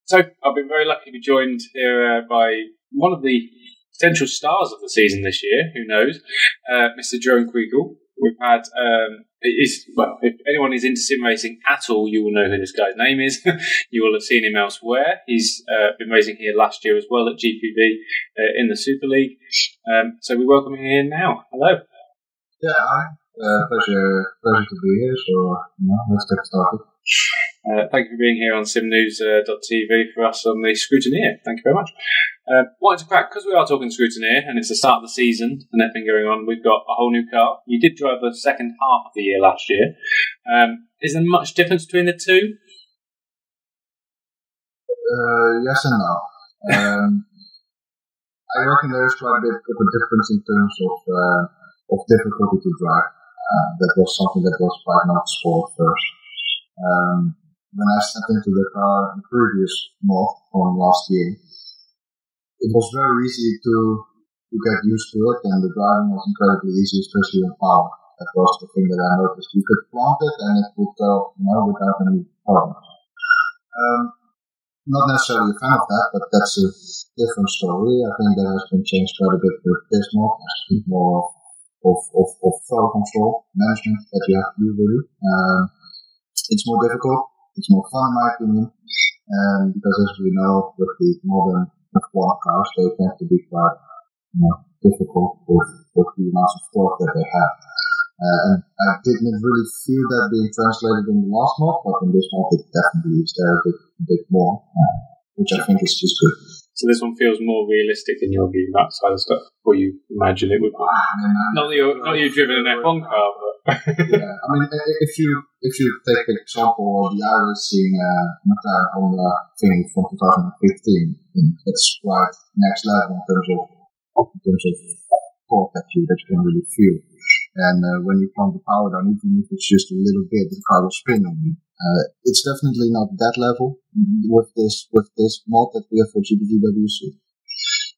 So I've been very lucky to be joined here by one of the potential stars of the season this year, who knows, Mr. Jeroen Kweekel. We've had, if anyone is into sim racing at all, you will know who this guy's name is. You will have seen him elsewhere. He's been racing here last year as well at GPV in the Superleague. So we welcome him here now. Hello. Yeah, hi. Pleasure to be here. So, let's get started. Thank you for being here on simnews.tv for us on the Scrutineer. Thank you very much. Wanted to crack, because we are talking Scrutineer and it's the start of the season and everything going on, we've got a whole new car. You did drive the second half of the year last year. Is there much difference between the two? Yes and no. I reckon there's quite a bit of a difference in terms of difficulty to drive. That was something that was quite noticeable at first. When I stepped into the car in the previous mod from last year, it was very easy to get used to it, and the driving was incredibly easy, especially on power. That was the thing that I noticed. You could plant it and it would go without any problems. Not necessarily a fan of that, but that's a different story. I think that has been changed quite a bit with this mod. There's more of flow control management that you have to do really. It's more difficult. It's more fun, in my opinion, because as we know, with the modern F1 cars, they tend to be quite difficult with the amounts of torque that they have. And I didn't really feel that being translated in the last mod, but in this mod it definitely is there a bit more, which I think is just good. So this one feels more realistic in your view, that side of stuff, or you imagine it would be. Not that you've driven an F1 car, but... Yeah, I mean, if you take the example of the iRacing McLaren Honda thing from 2015, it's quite next level in terms of torque that you can really feel. And when you pump the power down, even if it's just a little bit, the car will spin on you. It's definitely not that level with this mod that we have for GPVWC,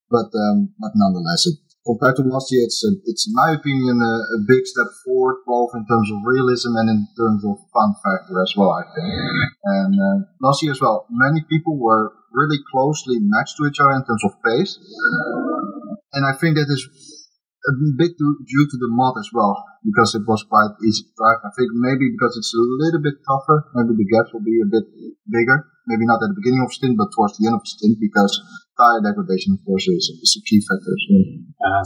but nonetheless, compared to last year, it's in my opinion a big step forward, both in terms of realism and in terms of fun factor as well, I think. And last year as well, many people were really closely matched to each other in terms of pace, and I think that is a bit due to the mod as well, because it was quite easy to drive. I think maybe because it's a little bit tougher, maybe the gaps will be a bit bigger. Maybe not at the beginning of stint, but towards the end of stint, because tire degradation, of course, is a key factor.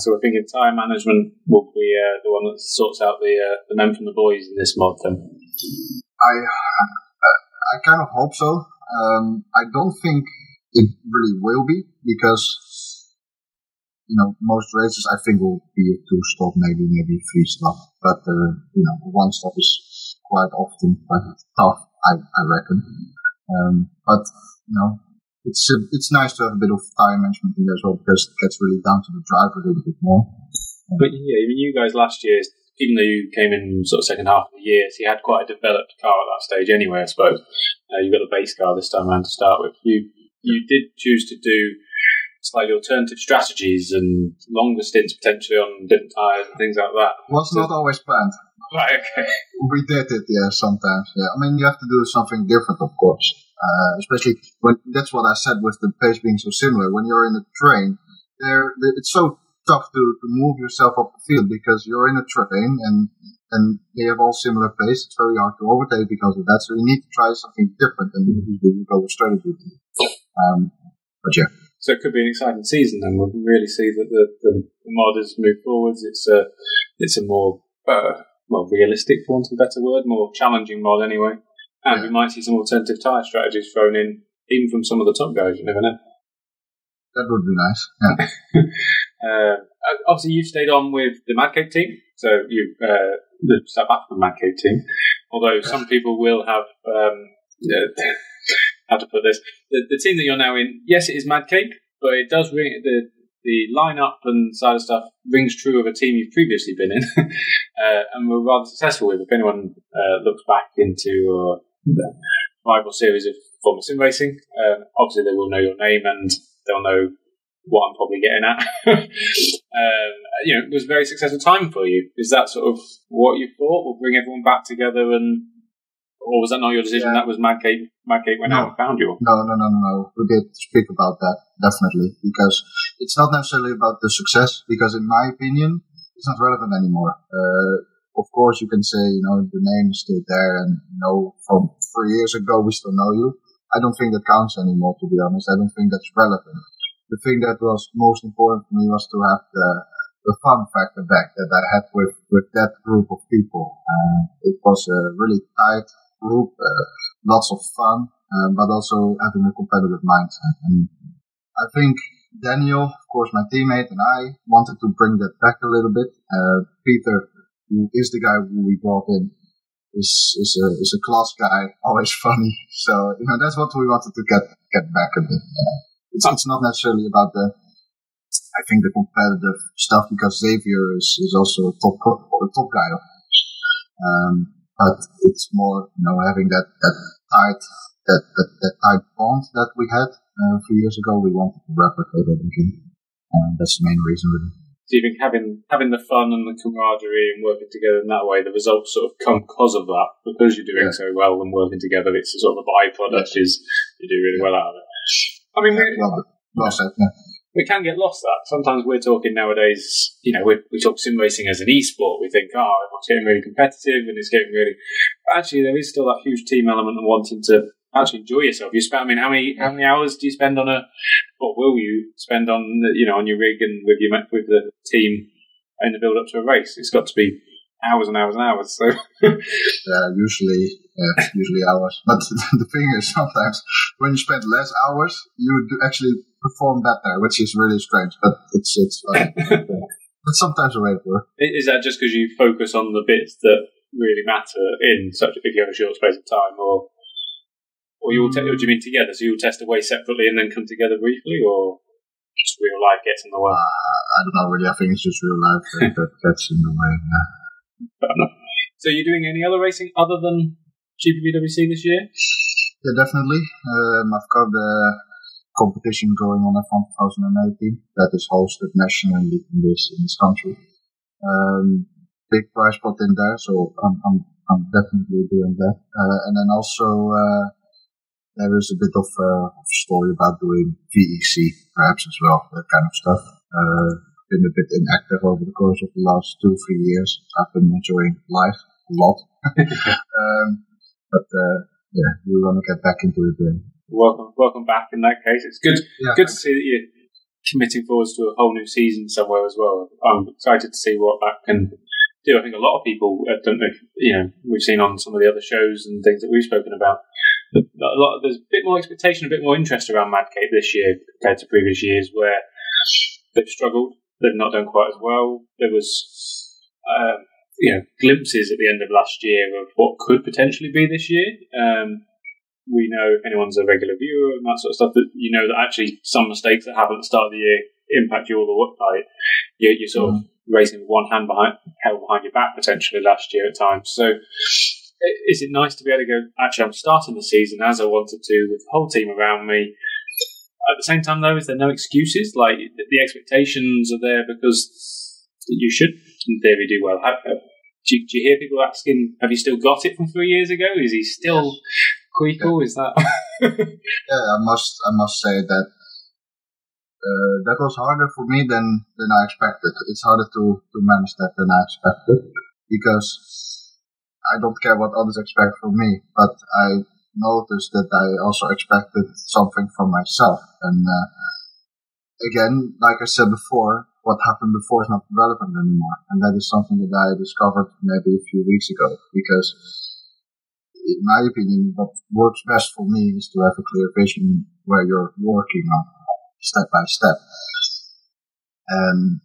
So we're thinking tire management will be the one that sorts out the men from the boys in this mod, then? I kind of hope so. I don't think it really will be, because most races I think will be a 2-stop, maybe 3-stop, but one stop is quite often quite tough, I reckon. But it's nice to have a bit of tire management in there as well, because it gets really down to the driver a little bit more. But yeah, I mean, you guys last year, even though you came in sort of second half of the year, so you had quite a developed car at that stage anyway, I suppose. You got the base car this time around to start with. You did choose to do slightly alternative strategies and longer stints potentially on different tyres and things like that. Was not always planned. Right, okay. We did it, yeah, sometimes. Yeah, I mean, you have to do something different, of course. Especially when that's what I said with the pace being so similar. When you're in a train, it's so tough to move yourself up the field, because you're in a train and they have all similar pace. It's very hard to overtake because of that. So you need to try something different, and you go with strategy. But yeah. So it could be an exciting season, and we'll really see that the mod has moved forwards. It's a more realistic, for want of a better word, more challenging mod anyway. And we might see some alternative tyre strategies thrown in, even from some of the top guys. You never know. That would be nice. Yeah. Obviously, you've stayed on with the Mad Cake team, so you the South African Mad Cake team. Although some people will have how to put this, the team that you're now in. Yes, it is Mad Cake, but it does ring the lineup and side of stuff rings true of a team you've previously been in, and were rather successful with. If anyone looks back into the rival series of former Simracing, obviously they will know your name and they'll know what I'm probably getting at. It was a very successful time for you. Is that sort of what you thought will bring everyone back together and Or was that not your decision? That was Madcape. Madcape went out and found you. No. We did speak about that, definitely, because it's not necessarily about the success, because in my opinion, it's not relevant anymore. Of course, you can say, the name is still there, and, from 3 years ago, we still know you. I don't think that counts anymore, to be honest. I don't think that's relevant. The thing that was most important for me was to have the fun factor back that I had with that group of people. It was a really tight group, lots of fun, but also having a competitive mindset. And I think Daniel, of course, my teammate, and I wanted to bring that back a little bit. Peter, who is the guy who we brought in, is a class guy, always funny. So that's what we wanted to get back a bit. It's not necessarily about the competitive stuff, because Xavier is also a top guy, of course. But it's more having that tight bond that we had a few years ago. We wanted to replicate it again, and that's the main reason, really. So you think having the fun and the camaraderie and working together in that way, the results sort of come because of that, because you're doing so well and working together. It's a sort of a byproduct is you do really well out of it. I mean, we can get lost that. Sometimes we're talking nowadays, we talk sim racing as an esport. We think, it's getting really competitive and it's getting really... But actually, there is still that huge team element and wanting to actually enjoy yourself. How many hours do you spend what will you spend on, on your rig and with the team in the build-up to a race? It's got to be hours and hours and hours. So usually hours. But the thing is, sometimes when you spend less hours, you do actually perform better, which is really strange. But it's that's sometimes the way it works. Is that just because you focus on the bits that really matter if you have a short space of time, or you all do you mean together? So you'll test away separately and then come together briefly, or just real life gets in the way? I don't know really. I think it's just real life that gets in the way. Yeah. So you're doing any other racing other than GPVWC this year? Yeah, definitely. I've got the competition going on F1 2018 that is hosted nationally in this country. Big prize pot in there, so I'm definitely doing that. And then also there is a bit of a story about doing VEC perhaps as well, that kind of stuff. Been a bit inactive over the course of the last 2-3 years. I've been enjoying life a lot. But we want to get back into it again. Welcome back in that case. It's good to see that you're committing forwards to a whole new season somewhere as well. I'm excited to see what that can do. I think a lot of people, I don't know, we've seen on some of the other shows and things that we've spoken about, there's a bit more expectation, a bit more interest around Madcape this year compared to previous years where they've struggled. They've not done quite as well. There was, glimpses at the end of last year of what could potentially be this year. We know if anyone's a regular viewer and that sort of stuff, that that actually some mistakes that happen at the start of the year impact you all the way. You're sort of racing with one hand held behind your back potentially last year at times. So is it nice to be able to go, actually, I'm starting the season as I wanted to with the whole team around me. At the same time, though, is there no excuses? Like, the expectations are there because you should, in theory, do well. Do you hear people asking, have you still got it from 3 years ago? Is he still Kweekel? Is that... Yeah, I must say that that was harder for me than I expected. It's harder to manage that than I expected, because I don't care what others expect from me, but I noticed that I also expected something from myself. And again, like I said before, what happened before is not relevant anymore. And that is something that I discovered maybe a few weeks ago, because in my opinion, what works best for me is to have a clear vision where you're working on step by step. And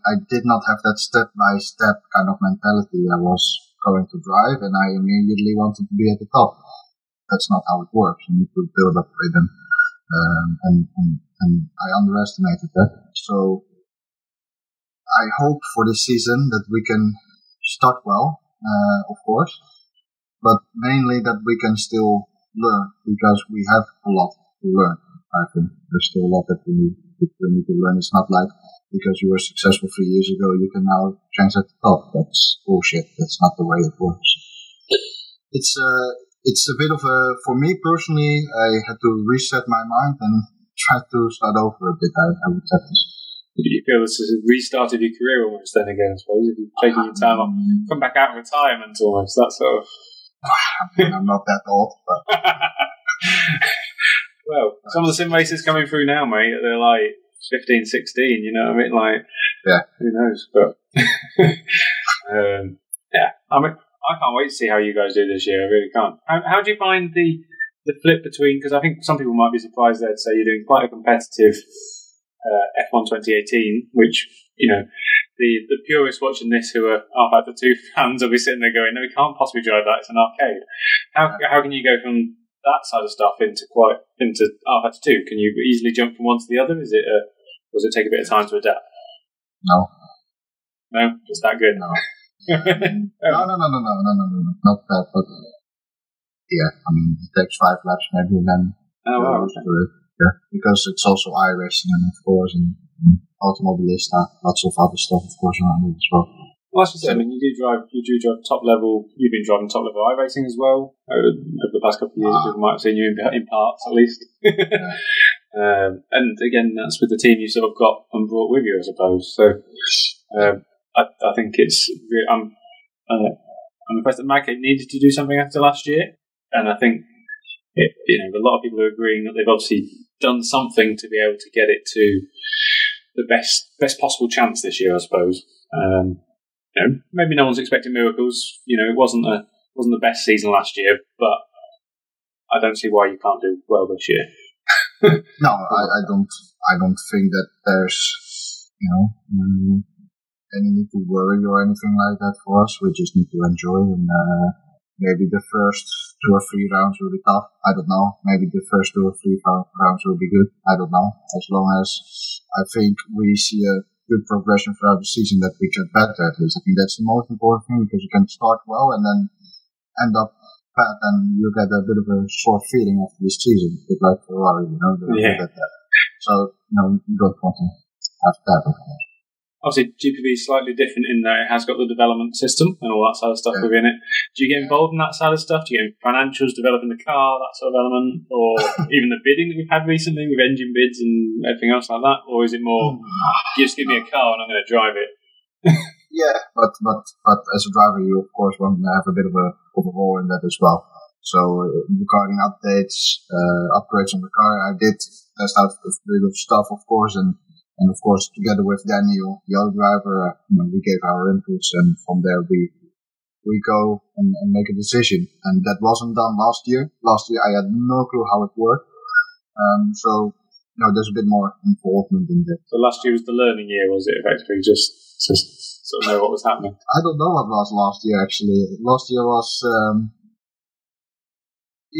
I did not have that step by step kind of mentality. I was going to drive and I immediately wanted to be at the top. That's not how it works. You need to build up rhythm. And I underestimated that. So I hope for this season that we can start well, of course, but mainly that we can still learn, because we have a lot to learn. I think there's still a lot that we need to learn. It's not like because you were successful 3 years ago, you can now change at the top. That's bullshit. That's not the way it works. it's a bit of for me personally, I had to reset my mind and try to start over a bit. I would have to. You feel this has restarted your career almost then again, I suppose, if you're taking your time off, come back out of retirement almost, that sort of... I'm not that old, but... Well, some of the sim races coming through now, mate, they're like 15, 16, you know what I mean? Like, yeah. Who knows? But, yeah, I mean, I can't wait to see how you guys do this year, I really can't. How do you find the flip between, because I think some people might be surprised there to say you're doing quite a competitive F1 2018, which, you know, the purists watching this who are Rfactor 2 fans will be sitting there going, no, we can't possibly drive that, it's an arcade. How can you go from that side of stuff into Rfactor 2? Can you easily jump from one to the other? Does it take a bit of time to adapt? No. No? Just that good? No. No, not that, but yeah, I mean, it takes 5 laps maybe, and then yeah, because it's also iRacing and of course and Automobilista, lots of other stuff of course around it as well. Well, that's just it. I mean, you do drive top level. You've been driving top level iRacing as well over the past couple of years. People might have seen you in parts at least. Yeah. And again, that's with the team you sort of got and brought with you, I suppose. So I think it's. I'm impressed that Magcape needed to do something after last year, and I think a lot of people are agreeing that they've obviously done something to be able to get it to the best possible chance this year, I suppose. Maybe no one's expecting miracles. It wasn't the best season last year, but I don't see why you can't do well this year. No, I don't think that there's any need to worry or anything like that for us. We just need to enjoy, and maybe the first 2 or 3 rounds will be tough. I don't know. Maybe the first 2 or 3 rounds will be good. I don't know. As long as I think we see a good progression throughout the season, that we get better at least. I think that's the most important thing, because you can start well and then end up bad, and you get a bit of a sore feeling after this season, a bit like Ferrari, Yeah. So, you don't want to have that, of course. Obviously, GPV is slightly different in that it has got the development system and all that sort of stuff within it. Do you get involved in that side of stuff? Do you get in financials, developing the car, that sort of element, or even the bidding that we've had recently with engine bids and everything else like that? Or is it more, you just give me a car and I'm going to drive it? Yeah, but as a driver, you of course want to have a bit of a role in that as well. So regarding updates, upgrades on the car, I did test out a bit of stuff, of course, and of course, together with Daniel, the other driver, we gave our inputs, and from there we go and make a decision. And that wasn't done last year. Last year I had no clue how it worked. So there's a bit more involvement in that. So last year was the learning year, was it, effectively? Just sort of know what was happening? I don't know what was last year, actually. Last year was,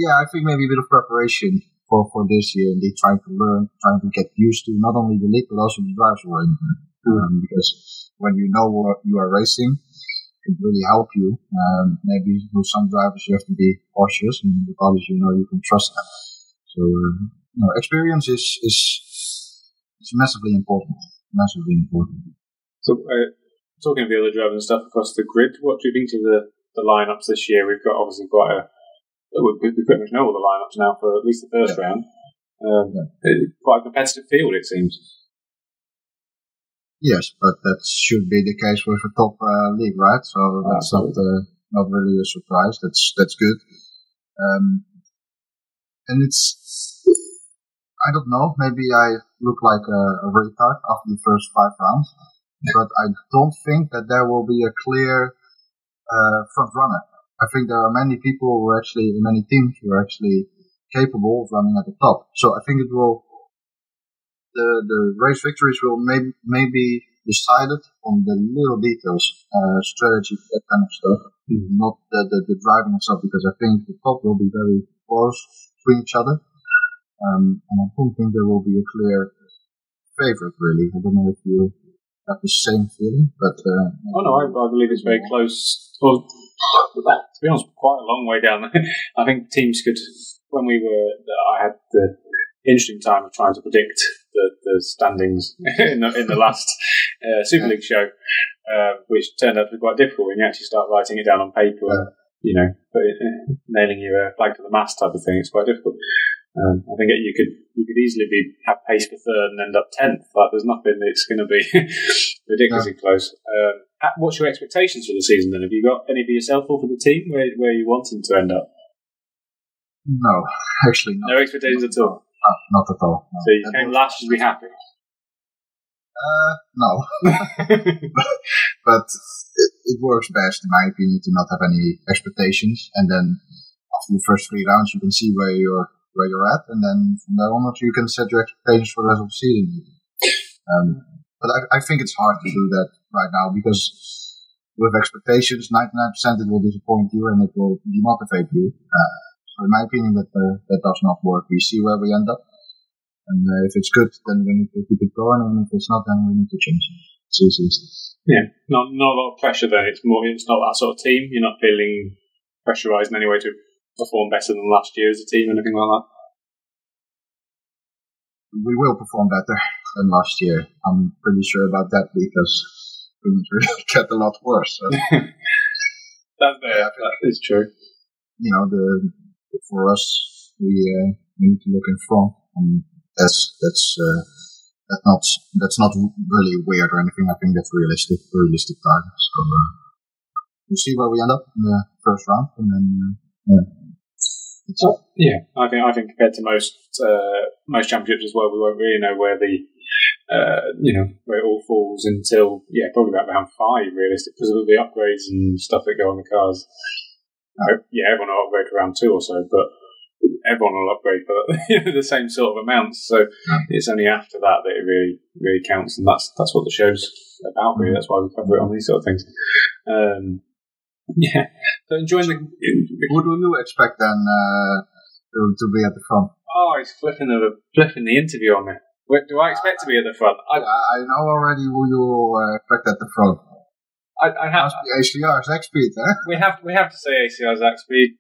I think maybe a bit of preparation for this year, and they trying to learn, trying to get used to not only the league but also the drivers who are in there. Because when you know what you are racing, it really help you. Maybe with some drivers you have to be cautious, and with others you can trust them. So experience is massively important. Massively important. So talking of the other drivers and stuff across the grid, what do you think of the lineups this year? We've got obviously we pretty much know all the lineups now for at least the first round. Quite a competitive field, it seems. Yes, but that should be the case with a top league, right? So that's not really a surprise. That's good. And it's, I don't know, maybe I look like a retard after the first 5 rounds, but I don't think that there will be a clear front runner. I think there are many people many teams who are actually capable of running at the top. So I think it will, the race victories will maybe decided on the little details, strategy, that kind of stuff, not the driving itself, because I think the top will be very close to each other. And I don't think there will be a clear favorite, really. I don't know if you have the same feeling, but... I believe it's very close. Well, to be honest, quite a long way down. I think teams could, I had the interesting time of trying to predict the standings in the last Superleague show, which turned out to be quite difficult when you actually start writing it down on paper nailing your flag to the mast type of thing. It's quite difficult. I think you could easily have pace for third and end up 10th. But there's nothing that's going to be ridiculously close. What's your expectations for the season then? Have you got any for yourself or for the team where you want them to end up? No, actually not. No expectations at all? Not at all. No. So you came last, you'd be happy? No. But it works best, in my opinion, to not have any expectations. And then after the first 3 rounds, you can see where you're at. And then from there on, you can set your expectations for the rest of the season. But I think it's hard to do that right now because with expectations, 99% it will disappoint you and it will demotivate you. So in my opinion, that does not work. We see where we end up. And if it's good, then we need to keep it going. And if it's not, then we need to change it. It's easy. Yeah, not a lot of pressure then. It's not that sort of team. You're not feeling pressurised in any way to perform better than last year as a team or anything like that? We will perform better than last year. I'm pretty sure about that because things really get a lot worse. So. That is true. For us, we need to look in front, and that's not really weird or anything. I think that's realistic targets. So we'll see where we end up in the first round, and then I think compared to most championships as well, we won't really know where where it all falls until probably about round 5, realistic, because of the upgrades and stuff that go on the cars. Everyone will upgrade for round 2 or so, but everyone will upgrade for the same sort of amounts. So it's only after that it really, really counts, and that's what the show's about. Really, that's why we cover it on these sort of things. So enjoying Who do you expect then to be at the front? Oh, he's flipping the interview on me. Do I expect to be at the front? I know already who you expect at the front. I have to be ACR Zach Speed, eh? We have to say ACR Zach Speed.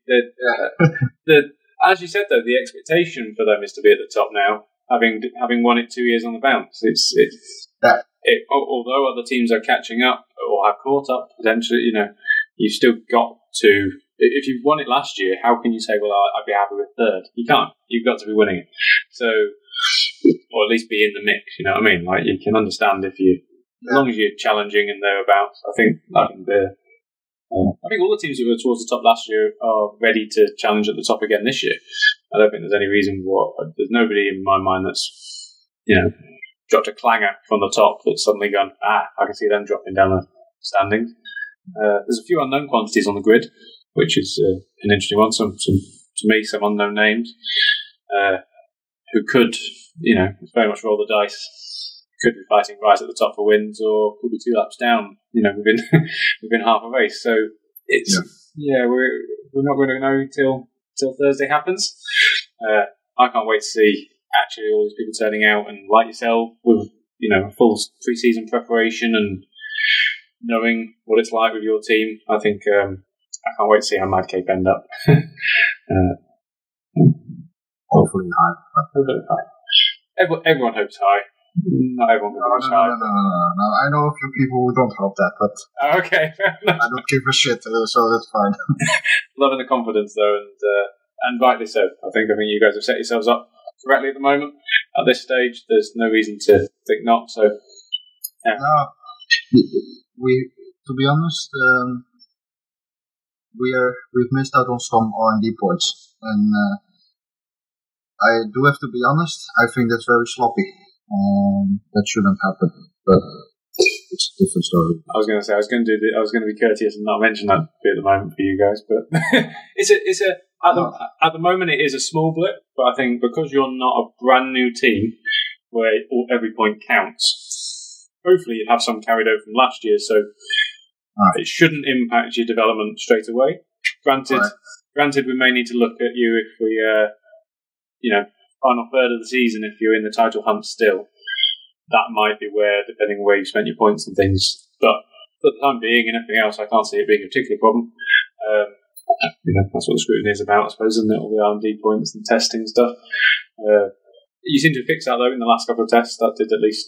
As you said though, the expectation for them is to be at the top now, having won it 2 years on the bounce. Although other teams are catching up or have caught up potentially, you've still got to. If you've won it last year, how can you say, well, I'd be happy with third? You can't. You've got to be winning it. So, or at least be in the mix. You know what I mean? Like you can understand as long as you're challenging and thereabouts. I think all the teams that were towards the top last year are ready to challenge at the top again this year. I don't think there's any reason there's nobody in my mind that's dropped a clanger from the top that's suddenly gone. I can see them dropping down the standings. There's a few unknown quantities on the grid, which is an interesting one. Some to me, some unknown names who could, very much roll the dice. Could be fighting right at the top for wins, or could be 2 laps down, within half a race. So it's we're not going to know till Thursday happens. I can't wait to see actually all these people turning out and like yourself with a full pre-season preparation and knowing what it's like with your team. I think I can't wait to see how Mad Cape end up. Hopefully high. Everyone hopes high. Not everyone goes high. No. I know a few people who don't hope that, but okay, I don't give a shit, so that's fine. Loving the confidence though, and rightly so. I think you guys have set yourselves up correctly at the moment. At this stage, there's no reason to think not. So, no, we to be honest, we've missed out on some R&D points, and I do have to be honest. I think that's very sloppy. That shouldn't happen, but it's a different story. I was going to say I was going to be courteous and not mention that bit at the moment for you guys, but at the moment it is a small blip. But I think because you're not a brand new team where every point counts, hopefully you have some carried over from last year, so it shouldn't impact your development straight away. Granted, we may need to look at you if we, final third of the season, if you're in the title hunt still, that might be where, depending on where you spent your points and things. But for the time being and everything else, I can't see it being a particular problem. That's what the Scrutineer is about, I suppose, isn't it? All the R&D points and testing stuff. You seem to have fixed that, though, in the last couple of tests. That did at least...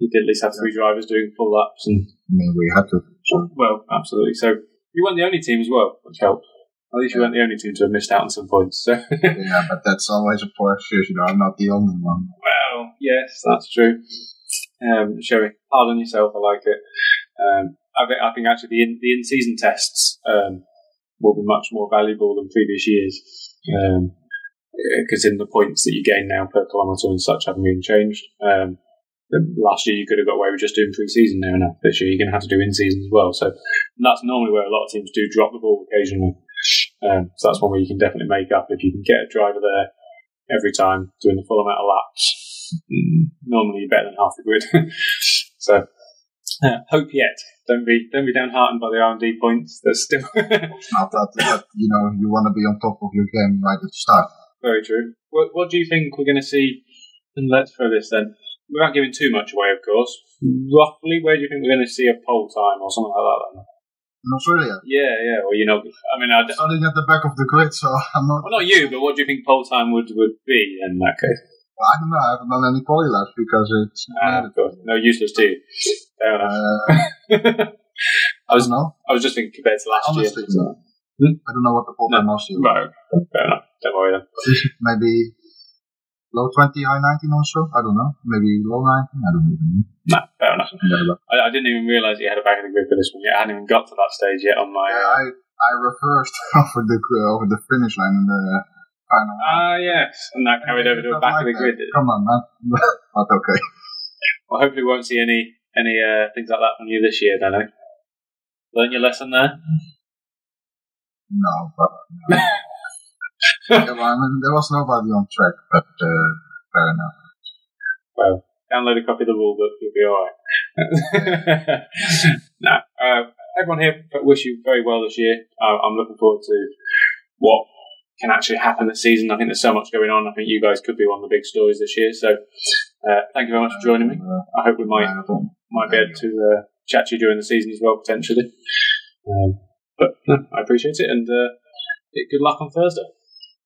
you did at least have 3 drivers doing full laps. And we had to. Well, absolutely. So You weren't the only team as well, which helped. At least you weren't the only team to have missed out on some points. So. Yeah, but that's always a positive. I'm not the only one. Well, yes, that's true. Sherry, hard on yourself. I like it. I think actually the in-season tests will be much more valuable than previous years, because in the points that you gain now per kilometre and such haven't been changed. Last year you could have got away with just doing pre-season now. This year you're going to have to do in-season as well. So that's normally where a lot of teams do drop the ball occasionally. So that's one where you can definitely make up if you can get a driver there every time doing the full amount of laps. Normally you're better than half the grid. So hope yet. Don't be downhearted by the R&D points. There's still it's not that you want to be on top of your game right at the start. Very true. What do you think we're going to see? And let's throw this then. Without giving too much away, of course. Roughly, where do you think we're going to see a pole time or something like that then? In Australia? Yeah. Well, I'm starting at the back of the grid, so I'm not... Well, not you, but what do you think pole time would be in that case? Well, I don't know. I haven't done any poly laps because it's... Of course. No, useless too. Fair enough. I was just thinking compared to last year. I don't know what the pole time was. Right. Fair enough. Don't worry then. Maybe low 20, high 19 also? I don't know. Maybe low 19? I don't even know. No, fair enough. I didn't even realise you had a back of the grid for this one yet. I hadn't even got to that stage yet on my... I reversed over the finish line in the final. Yes. And that carried over to the back of the grid. Come on, man. Not okay. Well, hopefully we won't see any things like that from you this year, don't I? Learn your lesson there? No, but... No. Yeah, well, I mean, there was nobody on track, but fair enough. Well, download a copy of the rule book, you'll be alright. No, everyone here wish you very well this year. I'm looking forward to what can actually happen this season. I think there's so much going on. I think you guys could be one of the big stories this year. So, thank you very much for joining me. I hope we might be able to chat to you during the season as well, potentially. But no, I appreciate it, and good luck on Thursday.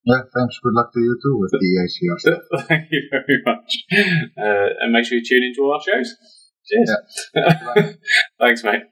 Yeah, thanks. Good luck to you too with the ACR stuff. Thank you very much. And make sure you tune into all our shows. Cheers. Yeah. Thanks, mate.